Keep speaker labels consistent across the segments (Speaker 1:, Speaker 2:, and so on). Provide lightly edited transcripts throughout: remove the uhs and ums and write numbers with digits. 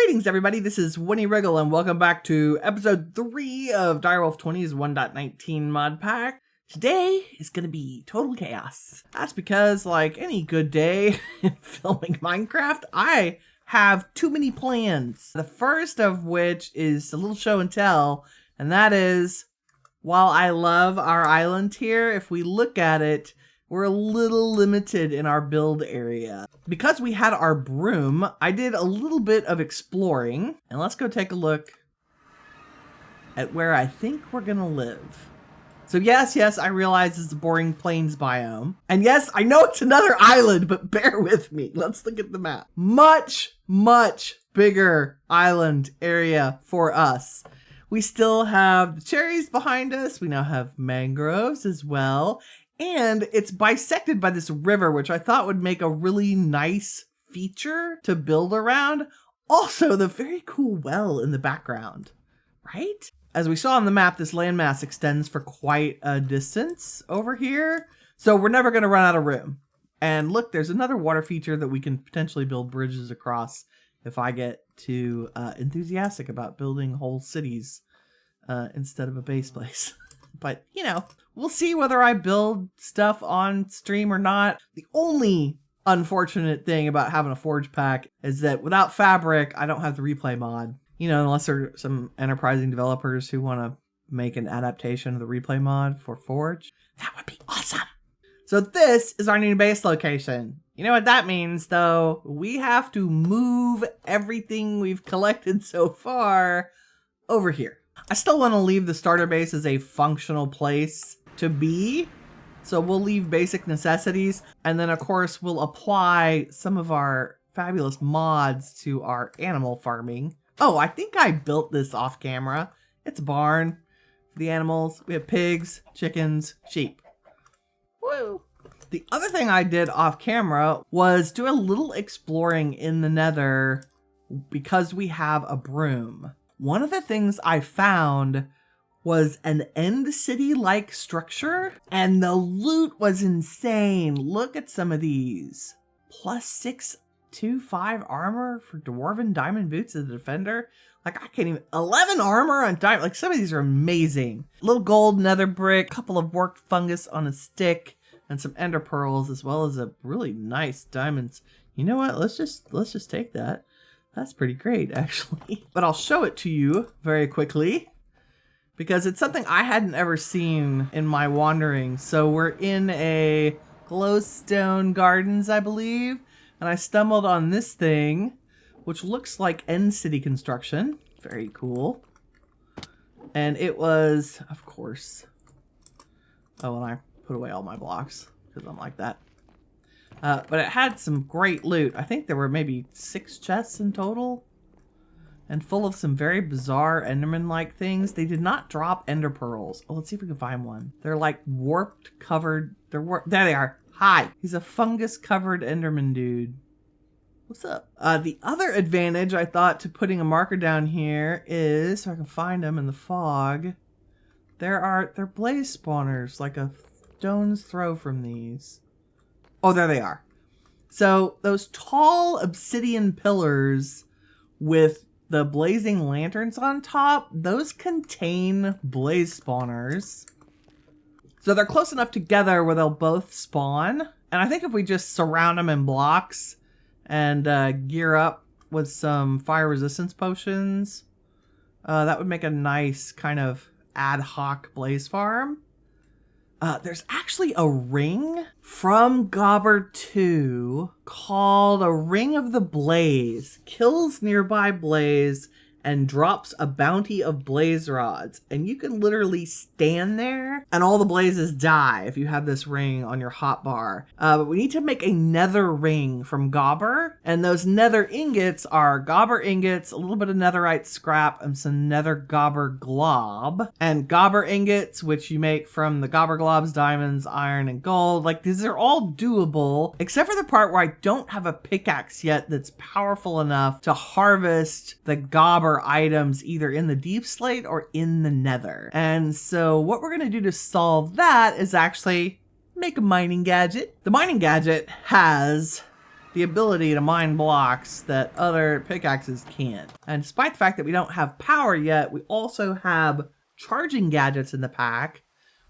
Speaker 1: Greetings, everybody. This is Winnie Wriggle, and welcome back to episode 3 of Direwolf20's 1.19 mod pack. Today is going to be total chaos. That's because, like any good day in filming Minecraft, I have too many plans. The first of which is a little show and tell, and that is, while I love our island here, if we look at it, we're a little limited in our build area. Because we had our broom, I did a little bit of exploring, and let's go take a look at where I think we're gonna live. So yes, I realize it's a boring plains biome. And yes, I know it's another island, but bear with me. Let's look at the map. Much bigger island area for us. We still have the cherries behind us. We now have mangroves as well. And it's bisected by this river, which I thought would make a really nice feature to build around. Also, the very cool well in the background, right? As we saw on the map, this landmass extends for quite a distance over here. So we're never going to run out of room. And look, there's another water feature that we can potentially build bridges across if I get too enthusiastic about building whole cities instead of a base place. But, you know, we'll see whether I build stuff on stream or not. The only unfortunate thing about having a forge pack is that without fabric, I don't have the replay mod. You know, unless there are some enterprising developers who want to make an adaptation of the replay mod for Forge. That would be awesome. So this is our new base location. You know what that means, though? We have to move everything we've collected so far over here. I still want to leave the starter base as a functional place to be. So we'll leave basic necessities. And then, of course, we'll apply some of our fabulous mods to our animal farming. Oh, I think I built this off camera. It's a barn for the animals. We have pigs, chickens, sheep. Woo! The other thing I did off camera was do a little exploring in the Nether because we have a broom. One of the things I found was an end city-like structure, and the loot was insane. Look at some of these. Plus 625 armor for Dwarven Diamond Boots as a defender. Like, I can't even... 11 armor on diamond. Like, some of these are amazing. Little gold nether brick, couple of worked fungus on a stick, and some ender pearls, as well as a really nice diamonds. You know what? Let's just take that. That's pretty great, actually. But I'll show it to you very quickly because it's something I hadn't ever seen in my wanderings. So we're in a glowstone gardens, I believe, and I stumbled on this thing, which looks like end city construction. Very cool. And it was, of course... Oh, and I put away all my blocks because I'm like that. But it had some great loot. I think there were maybe 6 chests in total. And full of some very bizarre Enderman-like things. They did not drop ender pearls. Oh, let's see if we can find one. They're like warped, covered. There they are. Hi. He's a fungus-covered Enderman dude. What's up? The other advantage I thought to putting a marker down here is, so I can find them in the fog. They're blaze spawners, like a stone's throw from these. Oh, there they are. So those tall obsidian pillars with the blazing lanterns on top, those contain blaze spawners. So they're close enough together where they'll both spawn. And I think if we just surround them in blocks and gear up with some fire resistance potions, that would make a nice kind of ad hoc blaze farm. There's actually a ring from Gobber 2 called a Ring of the Blaze. Kills nearby blaze and drops a bounty of blaze rods. And you can literally stand there and all the blazes die if you have this ring on your hotbar. But we need to make a nether ring from Gobber. And those nether ingots are Gobber ingots, a little bit of netherite scrap, and some nether Gobber glob. And Gobber ingots, which you make from the Gobber globs, diamonds, iron, and gold. Like, these are all doable, except for the part where I don't have a pickaxe yet that's powerful enough to harvest the Gobber items either in the deep slate or in the nether. And so what we're going to do to solve that is actually make a mining gadget. The mining gadget has the ability to mine blocks that other pickaxes can't. And despite the fact that we don't have power yet, we also have charging gadgets in the pack,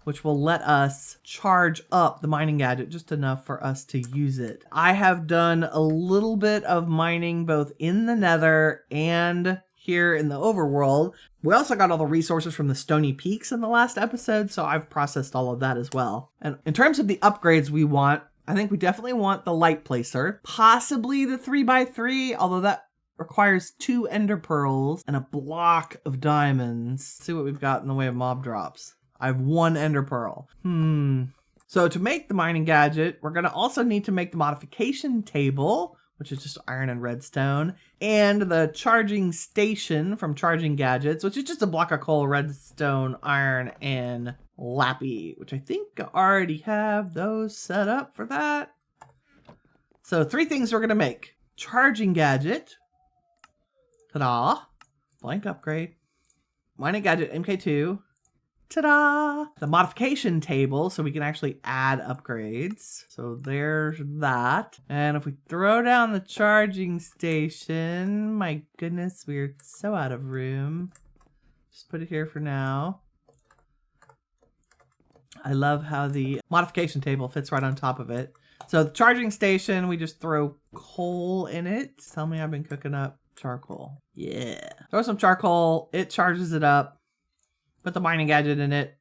Speaker 1: which will let us charge up the mining gadget just enough for us to use it. I have done a little bit of mining both in the Nether and here in the overworld. We also got all the resources from the Stony Peaks in the last episode, so I've processed all of that as well. And in terms of the upgrades we want, I think we definitely want the light placer, possibly the 3x3, although that requires 2 ender pearls and a block of diamonds. Let's see what we've got in the way of mob drops. I have 1 ender pearl. So to make the mining gadget, we're going to also need to make the modification table, which is just iron and redstone, and the charging station from Charging Gadgets, which is just a block of coal, redstone, iron, and lappy, which I think I already have those set up for that. So 3 things we're going to make. Charging Gadget. Ta-da. Blank upgrade. Mining Gadget MK2. Ta-da! The modification table, so we can actually add upgrades. So there's that. And if we throw down the charging station, my goodness, we're so out of room. Just put it here for now. I love how the modification table fits right on top of it. So the charging station, we just throw coal in it. Tell me I've been cooking up charcoal. Yeah. Throw some charcoal, it charges it up. Put the mining gadget in it.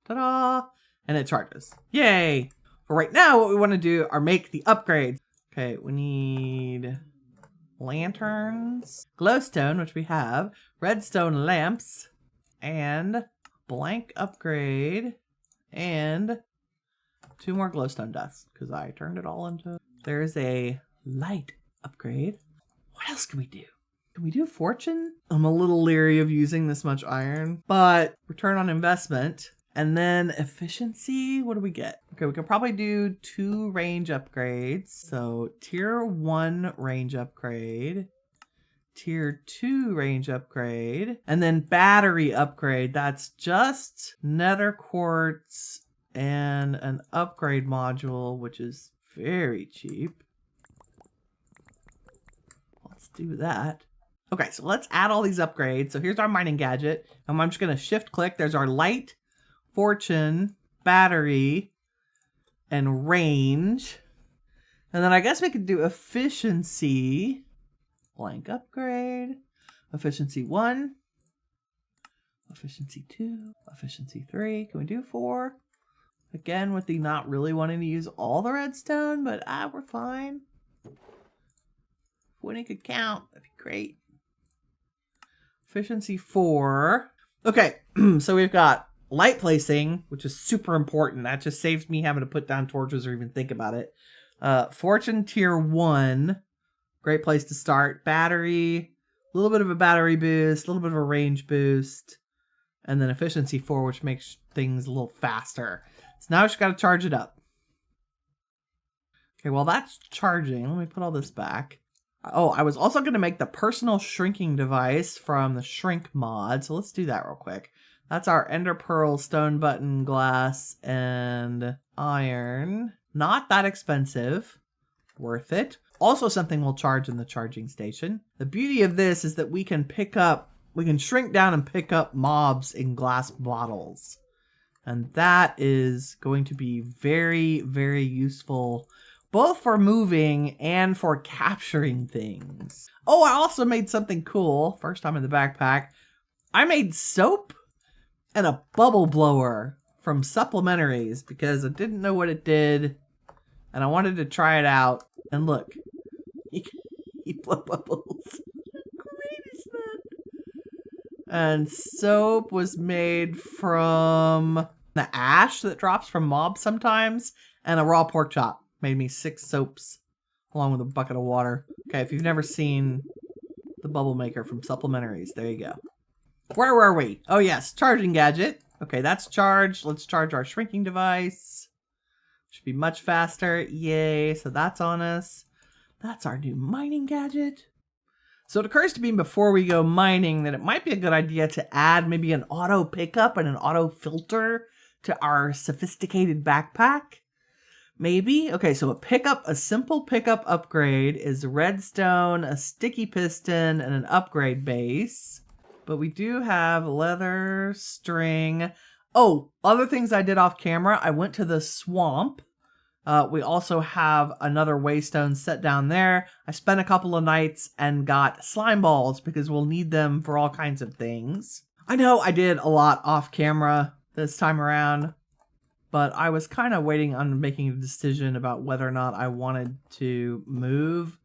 Speaker 1: Ta-da! And it charges. Yay! For right now, what we want to do are make the upgrades. Okay, we need lanterns, glowstone, which we have, redstone lamps, and blank upgrade, and 2 more glowstone dust, because I turned it all into... There's a light upgrade. What else can we do? Can we do fortune? I'm a little leery of using this much iron, but return on investment. And then efficiency, what do we get? Okay, we can probably do 2 range upgrades. So tier 1 range upgrade, tier 2 range upgrade, and then battery upgrade. That's just nether quartz and an upgrade module, which is very cheap. Let's do that. Okay, so let's add all these upgrades. So here's our mining gadget. I'm just going to shift click. There's our light, fortune, battery, and range. And then I guess we could do efficiency. Blank upgrade. Efficiency 1. Efficiency 2. Efficiency 3. Can we do 4? Again, with the not really wanting to use all the redstone, but we're fine. If Winnie could count, that'd be great. Efficiency 4. Okay, so we've got light placing, which is super important. That just saves me having to put down torches or even think about it. Fortune tier 1. Great place to start. Battery. A little bit of a battery boost. A little bit of a range boost. And then efficiency 4, which makes things a little faster. So now we just got to charge it up. Okay, well that's charging. Let me put all this back. Oh, I was also going to make the personal shrinking device from the shrink mod. So let's do that real quick. That's our ender pearl, stone button, glass, and iron. Not that expensive. Worth it. Also something we'll charge in the charging station. The beauty of this is that we can shrink down and pick up mobs in glass bottles. And that is going to be very, very useful, both for moving and for capturing things. Oh, I also made something cool. First time in the backpack. I made soap and a bubble blower from supplementaries because I didn't know what it did. And I wanted to try it out. And look, you blow bubbles. How great is that? And soap was made from the ash that drops from mobs sometimes. And a raw pork chop. Made me 6 soaps along with a bucket of water. Okay, if you've never seen the bubble maker from supplementaries, there you go. Where were we? Oh yes, charging gadget. Okay, that's charged. Let's charge our shrinking device. Should be much faster. Yay, so that's on us. That's our new mining gadget. So it occurs to me before we go mining that it might be a good idea to add maybe an auto pickup and an auto filter to our sophisticated backpack. Maybe? Okay, so a simple pickup upgrade is redstone, a sticky piston, and an upgrade base. But we do have leather, string. Oh, other things I did off camera. I went to the swamp. We also have another waystone set down there. I spent a couple of nights and got slime balls because we'll need them for all kinds of things. I know I did a lot off camera this time around, but I was kind of waiting on making a decision about whether or not I wanted to move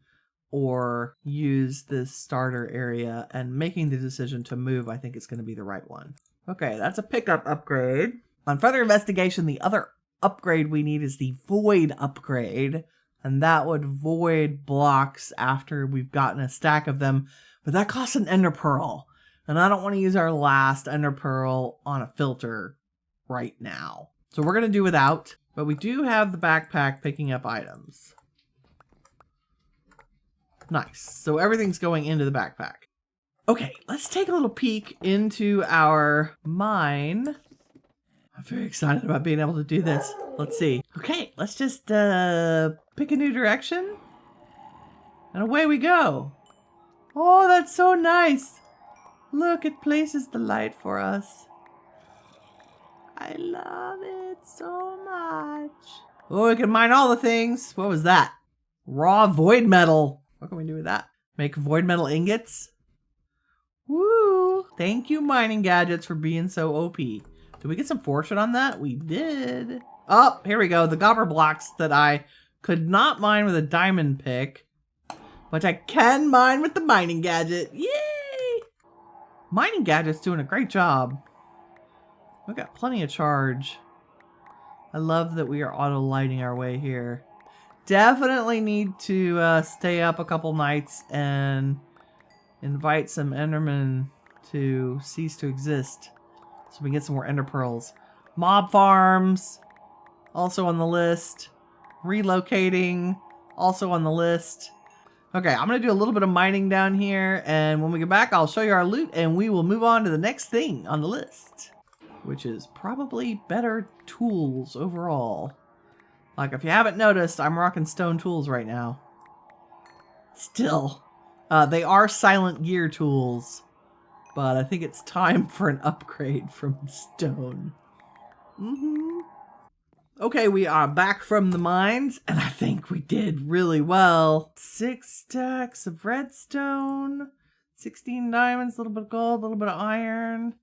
Speaker 1: or use this starter area, and making the decision to move I think is going to be the right one. Okay, that's a pickup upgrade. On further investigation, the other upgrade we need is the void upgrade, and that would void blocks after we've gotten a stack of them, but that costs an ender pearl, and I don't want to use our last ender pearl on a filter right now. So we're going to do without, but we do have the backpack picking up items. Nice. So everything's going into the backpack. Okay, let's take a little peek into our mine. I'm very excited about being able to do this. Let's see. Okay, let's just pick a new direction. And away we go. Oh, that's so nice. Look, it places the light for us. I love it so much. Oh, we can mine all the things. What was that? Raw void metal. What can we do with that? Make void metal ingots? Woo! Thank you, Mining Gadgets, for being so OP. Did we get some fortune on that? We did. Oh, here we go. The gobber blocks that I could not mine with a diamond pick, but I can mine with the Mining Gadget. Yay! Mining Gadget's doing a great job. We've got plenty of charge. I love that we are auto-lighting our way here. Definitely need to stay up a couple nights and invite some endermen to cease to exist so we can get some more ender pearls. Mob farms, also on the list. Relocating, also on the list. Okay, I'm going to do a little bit of mining down here, and when we get back, I'll show you our loot, and we will move on to the next thing on the list, which is probably better tools overall. Like, if you haven't noticed, I'm rocking stone tools right now. Still, they are silent gear tools, but I think it's time for an upgrade from stone. Okay, we are back from the mines, and I think we did really well. 6 stacks of redstone, 16 diamonds, a little bit of gold, a little bit of iron.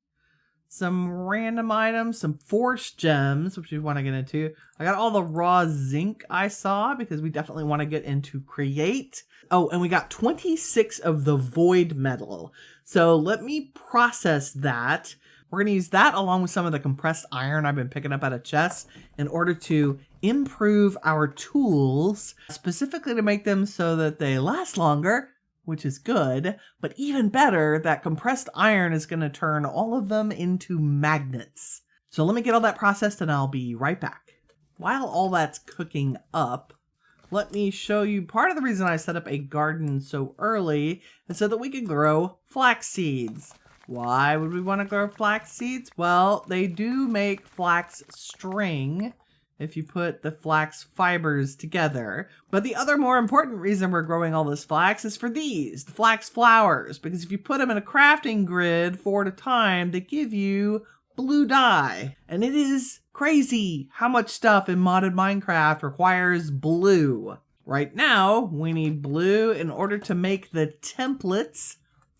Speaker 1: Some random items, some force gems, which we want to get into. I got all the raw zinc I saw because we definitely want to get into create. Oh, and we got 26 of the void metal. So let me process that. We're going to use that along with some of the compressed iron I've been picking up out of chests in order to improve our tools, specifically to make them so that they last longer, which is good, but even better, that compressed iron is going to turn all of them into magnets. So let me get all that processed and I'll be right back. While all that's cooking up, let me show you part of the reason I set up a garden so early is so that we can grow flax seeds. Why would we want to grow flax seeds? Well, they do make flax string if you put the flax fibers together. But the other more important reason we're growing all this flax is for these, the flax flowers. Because if you put them in a crafting grid 4 at a time, they give you blue dye. And it is crazy how much stuff in modded Minecraft requires blue. Right now, we need blue in order to make the templates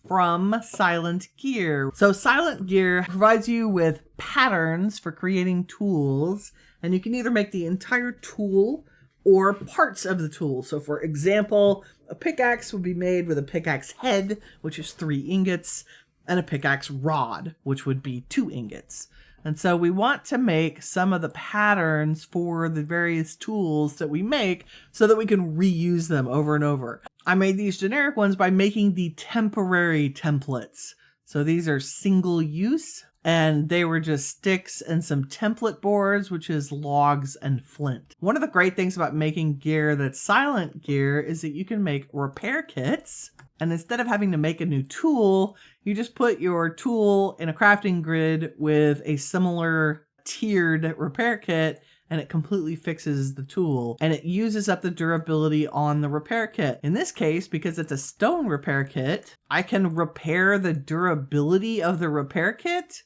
Speaker 1: from Silent Gear. So Silent Gear provides you with patterns for creating tools, and you can either make the entire tool or parts of the tool. So for example, a pickaxe would be made with a pickaxe head, which is 3 ingots, and a pickaxe rod, which would be 2 ingots. And so we want to make some of the patterns for the various tools that we make so that we can reuse them over and over. I made these generic ones by making the temporary templates. So these are single use, and they were just sticks and some template boards, which is logs and flint. One of the great things about making gear that's silent gear is that you can make repair kits. And instead of having to make a new tool, you just put your tool in a crafting grid with a similar tiered repair kit, and it completely fixes the tool, and it uses up the durability on the repair kit. In this case, because it's a stone repair kit, I can repair the durability of the repair kit.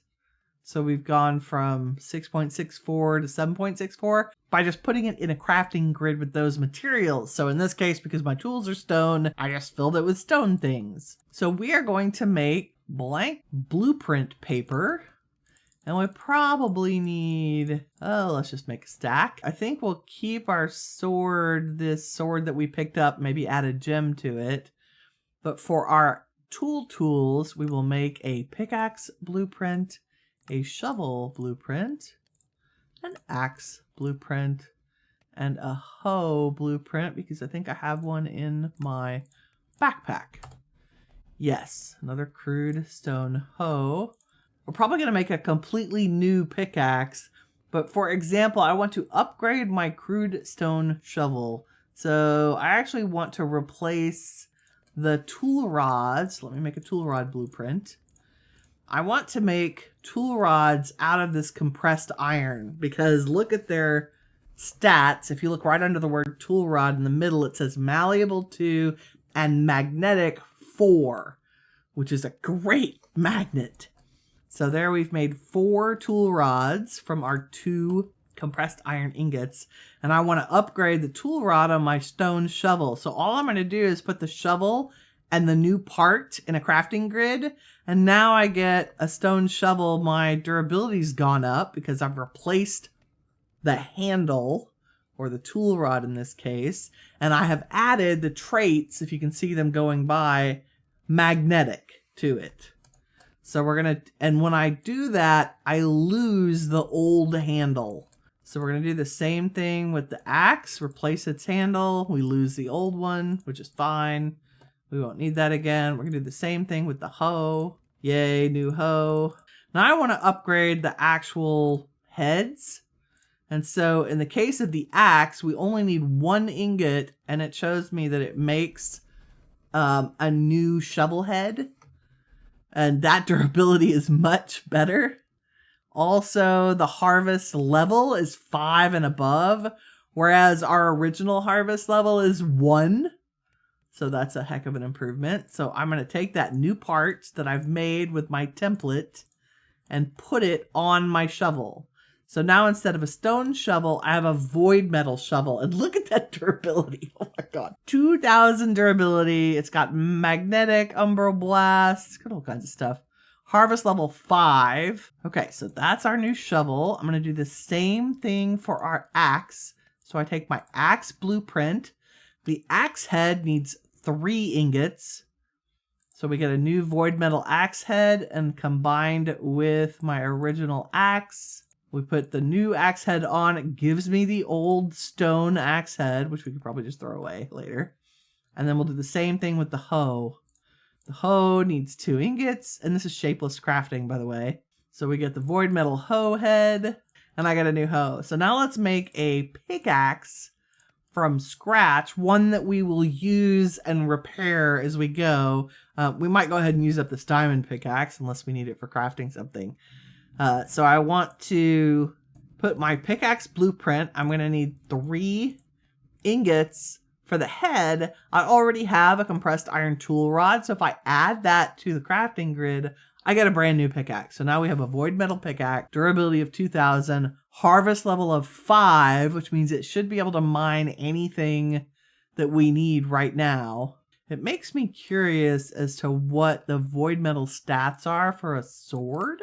Speaker 1: So we've gone from 6.64 to 7.64 by just putting it in a crafting grid with those materials. So in this case, because my tools are stone, I just filled it with stone things. So we are going to make blank blueprint paper. And we probably need, let's just make a stack. I think we'll keep our sword, this sword that we picked up, maybe add a gem to it. But for our tools, we will make a pickaxe blueprint, a shovel blueprint, an axe blueprint, and a hoe blueprint, because I think I have one in my backpack. Yes, another crude stone hoe. We're probably going to make a completely new pickaxe, but for example, I want to upgrade my crude stone shovel. So I actually want to replace the tool rods. Let me make a tool rod blueprint. I want to make tool rods out of this compressed iron, because look at their stats. If you look right under the word tool rod in the middle, it says malleable 2 and magnetic 4, which is a great magnet. So there we've made 4 tool rods from our 2 compressed iron ingots. And I want to upgrade the tool rod on my stone shovel. So all I'm going to do is put the shovel and the new part in a crafting grid. And now I get a stone shovel. My durability's gone up because I've replaced the handle, or the tool rod in this case. And I have added the traits, if you can see them going by, magnetic to it. So we're going to, and when I do that, I lose the old handle. So we're going to do the same thing with the axe, replace its handle. We lose the old one, which is fine. We won't need that again. We're going to do the same thing with the hoe. Yay, new hoe. Now I want to upgrade the actual heads. And so in the case of the axe, we only need 1 ingot, and it shows me that it makes a new shovel head. And that durability is much better. Also, the harvest level is 5 and above, whereas our original harvest level is 1. So that's a heck of an improvement. So I'm going to take that new part that I've made with my template and put it on my shovel. So now instead of a stone shovel, I have a void metal shovel. And look at that durability. Oh my god. 2,000 durability. It's got magnetic, umbral blast. It's got all kinds of stuff. Harvest level 5. Okay, so that's our new shovel. I'm going to do the same thing for our axe. So I take my axe blueprint. The axe head needs 3 ingots. So we get a new void metal axe head, and combined with my original axe, we put the new axe head on. It gives me the old stone axe head, which we could probably just throw away later. And then we'll do the same thing with the hoe. The hoe needs 2 ingots, and this is shapeless crafting, by the way. So we get the void metal hoe head, and I got a new hoe. So now let's make a pickaxe from scratch, one that we will use and repair as we go. We might go ahead and use up this diamond pickaxe unless we need it for crafting something. So I want to put my pickaxe blueprint. I'm going to need 3 ingots for the head. I already have a compressed iron tool rod, so if I add that to the crafting grid, I get a brand new pickaxe. So now we have a void metal pickaxe, durability of 2,000, harvest level of 5, which means it should be able to mine anything that we need right now. It makes me curious as to what the void metal stats are for a sword.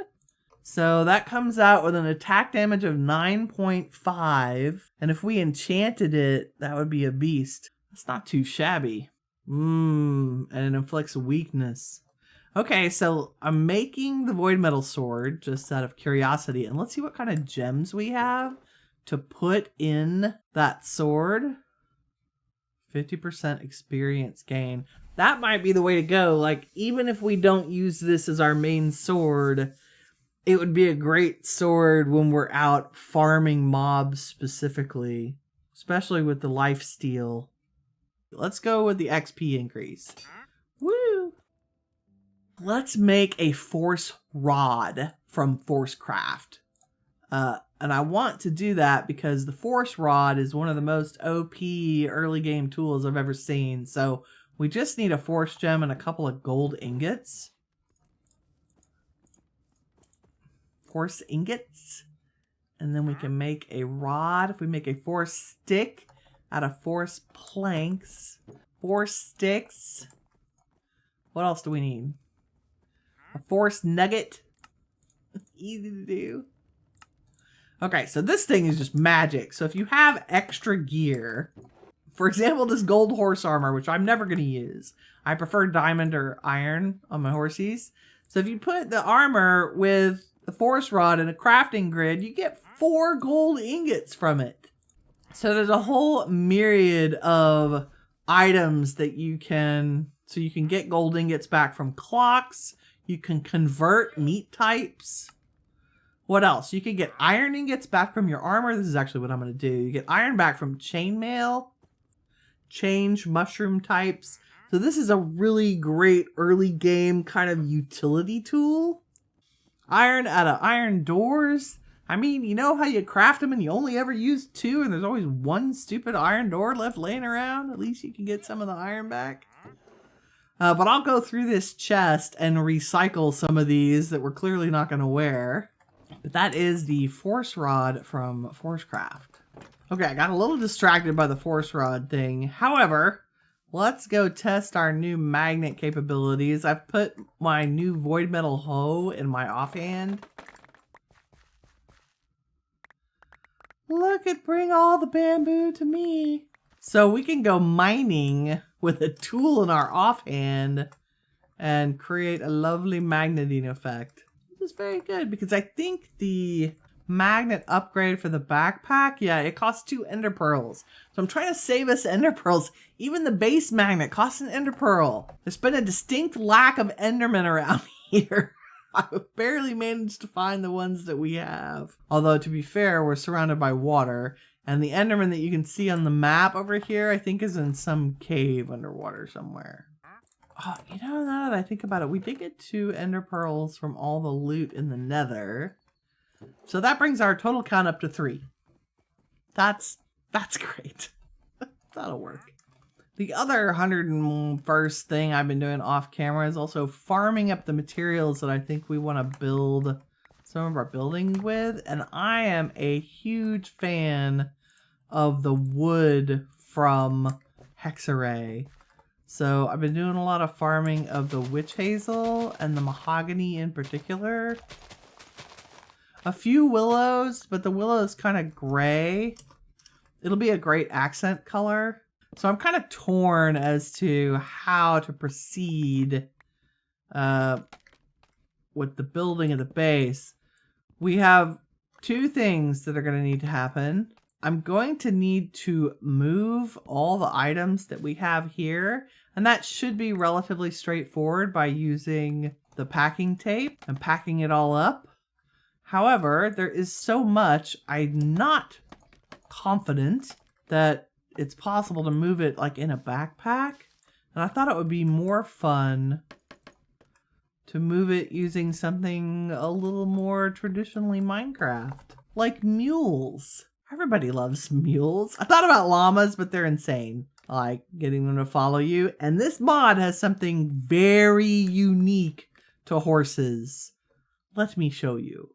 Speaker 1: So that comes out with an attack damage of 9.5. And if we enchanted it, that would be a beast. That's not too shabby. And it inflicts weakness. Okay, so I'm making the void metal sword just out of curiosity. And let's see what kind of gems we have to put in that sword. 50% experience gain. That might be the way to go. Like, even if we don't use this as our main sword, it would be a great sword when we're out farming mobs specifically, especially with the lifesteal. Let's go with the XP increase. Woo! Let's make a force rod from Forcecraft. And I want to do that because the Force Rod is one of the most OP early game tools I've ever seen. So we just need a Force Gem and a couple of gold ingots. Force ingots. And then we can make a rod. If we make a Force stick out of Force planks. Force sticks. What else do we need? A Force nugget. Easy to do. Okay, so this thing is just magic. So if you have extra gear, for example, this gold horse armor, which I'm never going to use. I prefer diamond or iron on my horsies. So if you put the armor with the Force Rod in a crafting grid, you get 4 gold ingots from it. So there's a whole myriad of items that you can... So you can get gold ingots back from clocks. You can convert meat types. What else? You can get iron ingots back from your armor. This is actually what I'm going to do. You get iron back from chainmail. Change mushroom types. So this is a really great early game kind of utility tool. Iron out of iron doors. I mean, you know how you craft them and you only ever use 2 and there's always 1 stupid iron door left laying around? At least you can get some of the iron back. But I'll go through this chest and recycle some of these that we're clearly not going to wear. But that is the Force Rod from Forcecraft. Okay, I got a little distracted by the Force Rod thing. However, let's go test our new magnet capabilities. I've put my new void metal hoe in my offhand. Look at bring all the bamboo to me. So we can go mining with a tool in our offhand and create a lovely magneting effect. This is very good because I think the magnet upgrade for the backpack, yeah, it costs 2 ender pearls. So I'm trying to save us ender pearls. Even the base magnet costs an ender pearl. There's been a distinct lack of endermen around here. I've barely managed to find the ones that we have. Although, to be fair, we're surrounded by water. And the enderman that you can see on the map over here, I think is in some cave underwater somewhere. Oh, you know, now that I think about it, we did get 2 ender pearls from all the loot in the Nether. So that brings our total count up to 3. That's great. That'll work. The other 101st thing I've been doing off camera is also farming up the materials that I think we want to build some of our buildings with. And I am a huge fan of the wood from Hexarray. So I've been doing a lot of farming of the witch hazel and the mahogany in particular. A few willows, but the willow is kind of gray. It'll be a great accent color. So I'm kind of torn as to how to proceed with the building of the base. We have 2 things that are going to need to happen. I'm going to need to move all the items that we have here. And that should be relatively straightforward by using the packing tape and packing it all up. However, there is so much, I'm not confident that it's possible to move it like in a backpack. And I thought it would be more fun to move it using something a little more traditionally Minecraft. Like mules. Everybody loves mules. I thought about llamas, but they're insane. Like getting them to follow you. And this mod has something very unique to horses. Let me show you.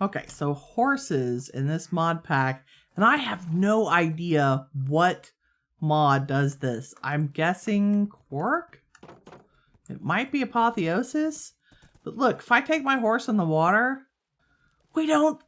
Speaker 1: Okay, so horses in this mod pack, and I have no idea what mod does this. I'm guessing Quark? It might be Apotheosis. But look, if I take my horse in the water, we don't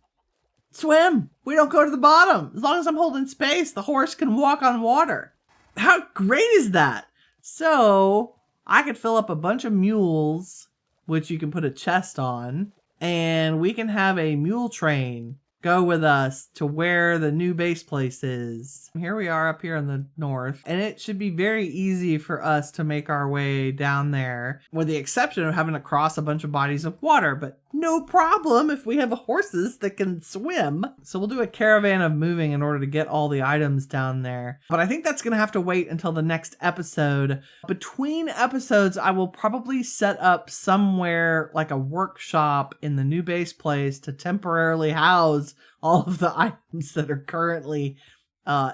Speaker 1: swim. We don't go to the bottom. As long as I'm holding space, the horse can walk on water. How great is that? So I could fill up a bunch of mules, which you can put a chest on, and we can have a mule train go with us to where the new base place is. Here we are up here in the north, and it should be very easy for us to make our way down there, with the exception of having to cross a bunch of bodies of water. But no problem if we have horses that can swim. So we'll do a caravan of moving in order to get all the items down there. But I think that's going to have to wait until the next episode. Between episodes, I will probably set up somewhere like a workshop in the new base place to temporarily house all of the items that are currently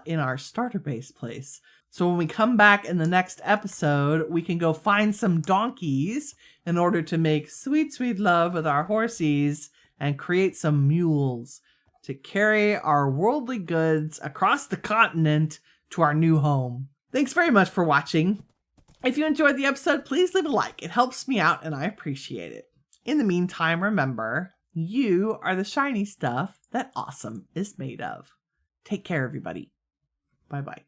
Speaker 1: in our starter base place. So when we come back in the next episode, we can go find some donkeys in order to make sweet, sweet love with our horsies and create some mules to carry our worldly goods across the continent to our new home. Thanks very much for watching. If you enjoyed the episode, please leave a like. It helps me out and I appreciate it. In the meantime, remember, you are the shiny stuff that awesome is made of. Take care, everybody. Bye-bye.